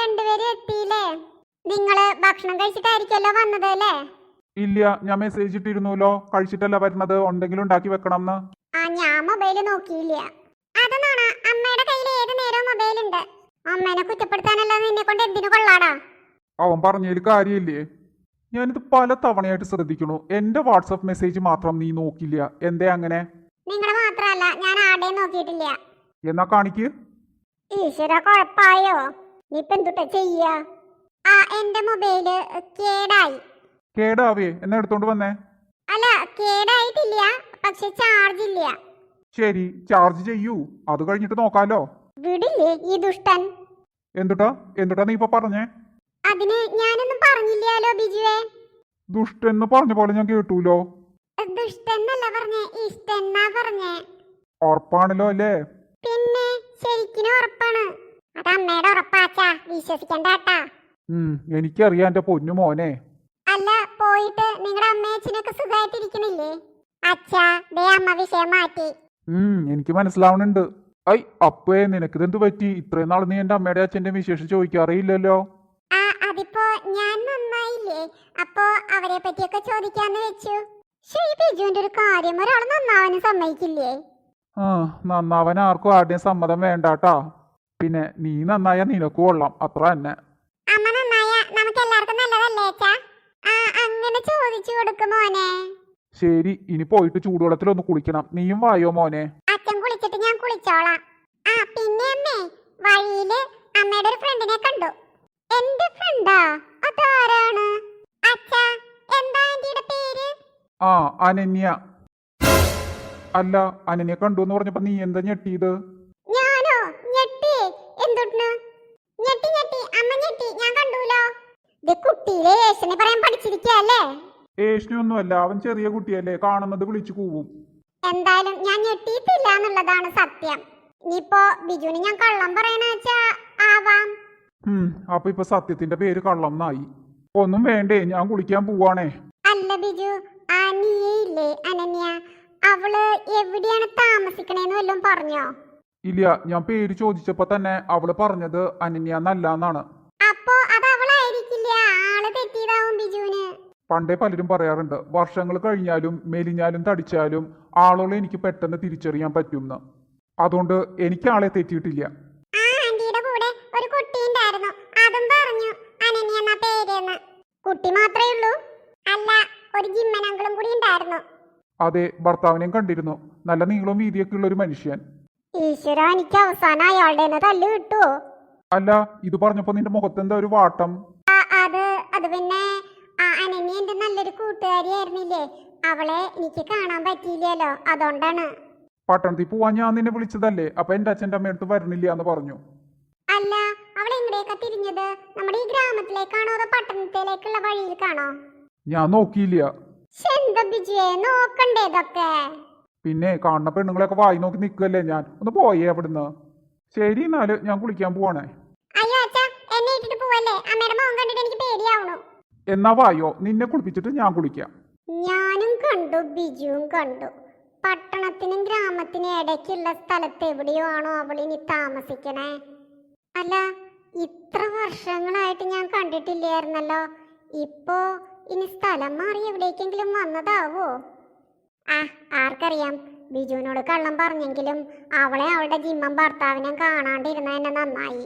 രണ്ടുപേരും എത്തിയില്ലേ? നിങ്ങള് ഭക്ഷണം കഴിച്ചിട്ടായിരിക്കല്ലോ വന്നത് അല്ലേ? ഇല്ല, ഞാൻ മെസ്സേജ് ഇട്ടിരുന്നല്ലോ. കഴിച്ചിട്ടല്ല വരുന്നത്, എന്തെങ്കിലും ഉണ്ടാക്കി വെക്കണം എന്ന്. ഞാൻ മൊബൈല് നോക്കിയില്ല. അതെന്നാണ് അമ്മയുടെ കയ്യിൽ ഏത് നേരവും മൊബൈൽ ഉണ്ട്. അമ്മേനെ കുറ്റപ്പെടുത്താനല്ലാതെ നിന്നെ കൊണ്ട് എന്തിനു കൊള്ളാടാ? അവൻ പറഞ്ഞതിൽ കാര്യമില്ലേ? ഞാനിത് പല തവണയായിട്ട് ശ്രദ്ധിക്കണു. എന്റെ വാട്സപ്പ് മെസ്സേജ് മാത്രം നീ നോക്കില്ല, എന്തേ അങ്ങനെ? നിങ്ങളെ മാത്രല്ല, ഞാൻ ആരുടെയും നോക്കിയിട്ടില്ല. എന്നാ കാണിക്ക്. ഈശ്വര, കുഴപ്പായോ? നീ ഇപ്പൊ എന്തുട്ടാ ചെയ്യാ? എന്റെ മൊബൈല് കേടായി. കേടാവേ? എന്നാ എടുത്തോണ്ട് വന്നേ. അല്ല, കേടായിട്ടില്ല, പക്ഷെ ചാർജ് ഇല്ല. ശരി, ചാർജ് ചെയ്യൂ, അത് കഴിഞ്ഞിട്ട് നോക്കാലോ. വിടില്ലേ ഈ ദുഷ്ടൻ? എന്തുട്ടാ നീ ഇപ്പൊ പറഞ്ഞേ? അതിന് ഞാനൊന്നും പറഞ്ഞില്ലല്ലോ ബിജുവേ. ദുഷ്ടെന്ന് പറഞ്ഞ പോലെ ഞാൻ കേട്ടൂലോ. ദുഷ്ടന്നല്ല പറഞ്ഞേ, ഇഷ്ടന്നാ പറഞ്ഞേ. ഉറപ്പാണല്ലോ അല്ലേ? പിന്നെ ശരിക്കും ഉറപ്പാണ്. അത് അമ്മയുടെ ഉറപ്പാച്ചാ, വിശ്വസിക്കണ്ടാട്ടാ. എനിക്കറിയാം എന്റെ പൊന്നു മോനെ. അല്ല, പോയിട്ട് നിങ്ങളുടെ അമ്മയച്ഛനൊക്കെ സുഖമായിട്ടിരിക്കണില്ലേ? അച്ഛാ, ദേ അമ്മ വിഷയം മാറ്റി. എനിക്ക് മനസ്സിലാവണുണ്ട്. ഐ അപ്പേ, നിനക്കിതെന്ത് പറ്റി? ഇത്രയും നാൾ നീ എന്റെ അമ്മയുടെ അച്ഛന്റെ വിശേഷം ചോദിക്കാറിയില്ലല്ലോ. അതിപ്പോ ഞാൻ നന്നായില്ലേ, അപ്പോ അവരെ പറ്റിയൊക്കെ ചോദിക്കാന്ന് വെച്ചു. ബിജുവിന്റെ ഒരു കാര്യം, ഒരാൾ നന്നാവാനും സമ്മതിക്കില്ലേ? നന്നാവാൻ ആർക്കും ആരുടെയും സമ്മതം വേണ്ടാട്ടാ. പിന്നെ നീ നന്നായ നിനക്ക് കൊള്ളാം, അത്ര തന്നെ. അമ്മ നന്നായ നമുക്ക് എല്ലാവർക്കും നല്ലതല്ലേ അച്ഛാ? അങ്ങനെ ചോദിച്ചു കൊടുക്കും മോനെ. ശരി, ഇനി പോയിട്ട് ചൂടുവെള്ളത്തിലൊന്ന് കുളിക്കണം. നീയും വായോ മോനെ. അച്ഛൻ കുളിച്ചിട്ട് ഞാൻ കുളിച്ചോളാം. പിന്നെ അമ്മേ, വഴിയില് അമ്മയുടെ ഒരു ഫ്രണ്ടിനെ കണ്ടു. എന്റെ ഫ്രണ്ടാ? അതാരാണ് അച്ഛാ? എന്താ ആന്റിയുടെ പേര്? അനന്യ. അല്ല, അനന്യ കണ്ടു എന്ന് പറഞ്ഞപ്പോ നീ എന്താ ഞെട്ടിയത്? ഞാനോ ഞെട്ടി? എന്തുട്ടിന് ഞെട്ടി? അമ്മ ഞെട്ടി, ഞാൻ കണ്ടൂലോ. ഇത് കുട്ടിയിലെ യേശുവിനെ പറയാൻ പഠിച്ചിരിക്കല്ലേ? യേശുനൊന്നുമല്ല, അവൻ ചെറിയ കുട്ടിയല്ലേ, കാണുന്നത് വിളിച്ചു കൂവും. എന്തായാലും ഞാൻ ഞെട്ടിയിട്ടില്ല എന്നുള്ളതാണ് സത്യം. ഇനിയിപ്പോ ബിജുവിന് ഞാൻ കള്ളം പറയണ ആവാം. അപ്പൊ ഇപ്പൊ സത്യത്തിന്റെ പേര് കള്ളം എന്നായി. ഒന്നും വേണ്ടേ, ഞാൻ കുളിക്കാൻ പോവാണേ. അല്ല ബിജു, നീയില്ലേ അനന്യ, അവള് എവിടെയാണ് താമസിക്കണേന്ന് വല്ലതും പറഞ്ഞോ? ഇല്ല, ഞാൻ പേര് ചോദിച്ചപ്പോ തന്നെ അവള് പറഞ്ഞത് അനന്യ എന്നല്ലാന്നാണ്. അപ്പോ അത് അവളായിരിക്കില്ല, ആള് തെറ്റിയതാവും ബിജുവിന്. പണ്ടേ പലരും പറയാറുണ്ട്, വർഷങ്ങൾ കഴിഞ്ഞാലും മെലിഞ്ഞാലും തടിച്ചാലും ആളുകളെ എനിക്ക് പെട്ടെന്ന് തിരിച്ചറിയാൻ പറ്റുമെന്ന്. അതുകൊണ്ട് എനിക്ക് ആളെ തെറ്റിയിട്ടില്ല. ആന്റിയുടെ കൂടെ ഒരു കുട്ടി ഉണ്ടായിരുന്നു, അതും പറഞ്ഞു അനന്യ എന്ന പേരെന്ന്. കുട്ടി മാത്രമേ ഉള്ളൂ? അല്ല, ഒരു ജിമ്മനങ്ങളും കൂടി ഉണ്ടായിരുന്നു. അതെ, ഭർത്താവിനെയും കണ്ടിരുന്നു. നല്ല നീളവും വീതിയൊക്കെ ഉള്ള ഒരു മനുഷ്യൻ. ഈശ്വര, എനിക്ക് അവസാനം അയാളുടെ തല്ല് കിട്ടുവോ? അല്ല, ഇത് പറഞ്ഞപ്പോ നിന്റെ മുഖത്തെന്താ ഒരു വാട്ടം? അത് പിന്നെ അനന്യ എന്റെ നല്ലൊരു കൂട്ടുകാരിയായിരുന്നില്ലേ, അവളെ എനിക്ക് കാണാൻ പറ്റിയില്ലല്ലോ, അതുകൊണ്ടാണ്. പട്ടണത്തിൽ പോവാൻ ഞാൻ നിന്നെ വിളിച്ചതല്ലേ, അപ്പൊ എന്റെ അച്ഛൻ്റെ അമ്മയടുത്ത് വരണില്ല എന്ന് പറഞ്ഞു. അല്ല, അവൾ എങ്ങനെയൊക്കെ തിരിഞ്ഞത്? നമ്മുടെ ഈ ഗ്രാമത്തിലേക്കാണോ അതോ പട്ടണത്തിലേക്കുള്ള വഴിയിലേക്കാണോ? ഞാൻ നോക്കിയില്ല. എന്താ ബിജുവേ, നോക്കണ്ടേതൊക്കെ? പിന്നെ കാണുന്ന പെണ്ണുങ്ങളൊക്കെ വായി നോക്കി നിൽക്കല്ലേ, ഞാൻ ഒന്ന് പോയേ അവിടുന്ന്. ശരി, എന്നാല് ഞാൻ കുളിക്കാൻ പോവാണേ. അയ്യോ അച്ഛാ, എന്നെ ഇട്ടിട്ട് പോവല്ലേ, അമ്മയുടെ മോൻ കണ്ടിട്ട് എനിക്ക് പേടിയാവണു. എന്നാ വായോ, നിന്നെ കുളിപ്പിച്ചിട്ട് ഞാൻ കുളിക്കാം. ഞാനും കണ്ടു, ബിജുവും കണ്ടു. പട്ടണത്തിനും ഗ്രാമത്തിനും ഇടയ്ക്കുള്ള സ്ഥലത്ത് എവിടെയോ ആണോ അവളിനി താമസിക്കണേ. അല്ല, ഇത്ര വർഷങ്ങളായിട്ട് ഞാൻ കണ്ടിട്ടില്ലായിരുന്നല്ലോ. ഇപ്പോ ഇനി സ്ഥലം മാറി എവിടേക്കെങ്കിലും വന്നതാവോ? ആർക്കറിയാം. ബിജുവിനോട് കള്ളം പറഞ്ഞെങ്കിലും അവളെ അവളുടെ ജിമ്മൻ ഭർത്താവിനെ കാണാണ്ടിരുന്ന തന്നെ നന്നായി.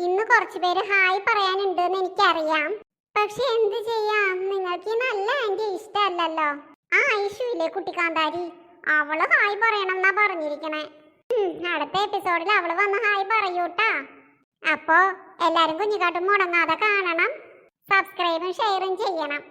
ഇന്ന് കുറച്ചു പേര് ഹായ് പറയാനുണ്ടെന്ന് എനിക്കറിയാം. പക്ഷെ എന്ത് ചെയ്യാം, നിങ്ങൾക്ക് ഈ നല്ല ആന്റി ഇഷ്ടമല്ലല്ലോ. ഐഷു ഇല്ലേ കുട്ടിക്കാന്താരി, അവള് ഹായ് പറയണം എന്നാ പറഞ്ഞിരിക്കണേ. അടുത്ത എപ്പിസോഡിൽ അവള് വന്ന് ഹായ് പറയൂട്ടാ. അപ്പോ എല്ലാരും കുഞ്ഞിക്കാട്ടും മുടങ്ങാതെ കാണണം, സബ്സ്ക്രൈബും ഷെയറും ചെയ്യണം.